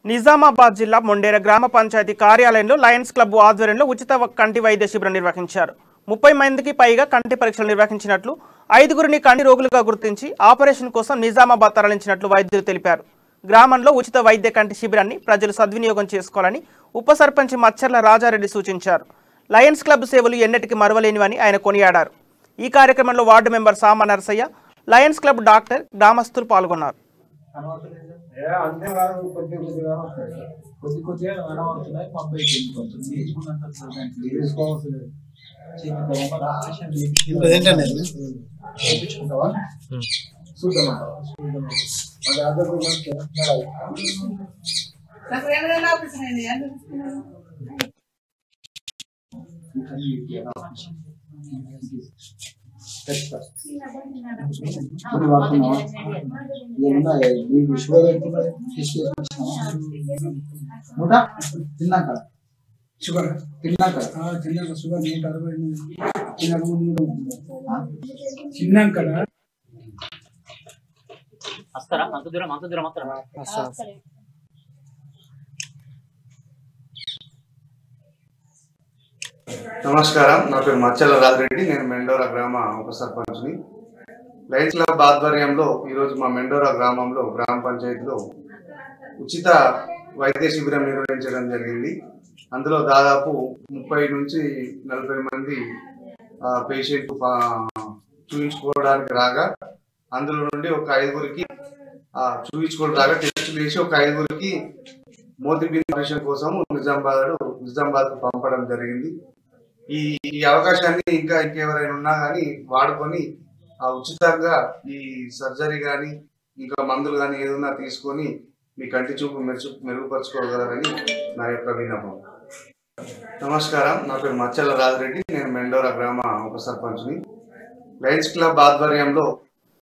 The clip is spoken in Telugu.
నిజామాబాద్ జిల్లా మొండేర గ్రామ పంచాయతీ కార్యాలయంలో లయన్స్ క్లబ్ ఆధ్వర్యంలో ఉచిత కంటి వైద్య శిబిరం నిర్వహించారు. 30 మందికి పైగా కంటి పరీక్షలు నిర్వహించినట్లు, 5గురిని కంటి రోగులుగా గుర్తించి ఆపరేషన్ కోసం నిజామాబాద్ తరలించినట్లు వైద్యులు తెలిపారు. గ్రామంలో ఉచిత వైద్య కంటి శిబిరాన్ని ప్రజలు సద్వినియోగం చేసుకోవాలని ఉప సర్పంచ్ మచ్చర్ల రాజారెడ్డి సూచించారు. లయన్స్ క్లబ్ సేవలు ఎన్నటికీ మరవలేనివని ఆయన కొనియాడారు. ఈ కార్యక్రమంలో వార్డు మెంబర్ సామా నరసయ్య, లయన్స్ క్లబ్ డాక్టర్, గ్రామస్తులు పాల్గొన్నారు. షుగర్ తిన్నాక షుగర్ 160 తిన్నాక వస్తారా? అంత దూరం వస్తారా? నమస్కారం, నా పేరు మచ్చర్ల రాజారెడ్డి. నేను మెండోరా గ్రామ ఉప సర్పంచ్ని. లయన్స్ క్లబ్ ఆధ్వర్యంలో ఈరోజు మా మెండోరా గ్రామంలో గ్రామ పంచాయతీలో ఉచిత వైద్య శిబిరం నిర్వహించడం జరిగింది. అందులో దాదాపు 30 నుంచి 40 మంది పేషెంట్ చూపించుకోవడానికి రాగా, అందులో నుండి ఒక 5గురికి చూపించుకోవడం రాగా టెస్టులు వేసి ఒక 5గురికి మోతిబిందు ఆపరేషన్ కోసం నిజామాబాద్ పంపడం జరిగింది. ఈ అవకాశాన్ని ఇంకా ఇంకెవరైనా ఉన్నా కానీ వాడుకొని ఉచితంగా ఈ సర్జరీ కానీ ఇంకా మందులు కానీ ఏదన్నా తీసుకొని మీ కంటి చూపు మెరుగుపరచుకోగలరని నా యొక్క విన్నపం. నమస్కారం, నా పేరు మచ్చర్ల రాజారెడ్డి. నేను మెండోరా గ్రామ ఉప సర్పంచ్ని. లయన్స్ క్లబ్ ఆధ్వర్యంలో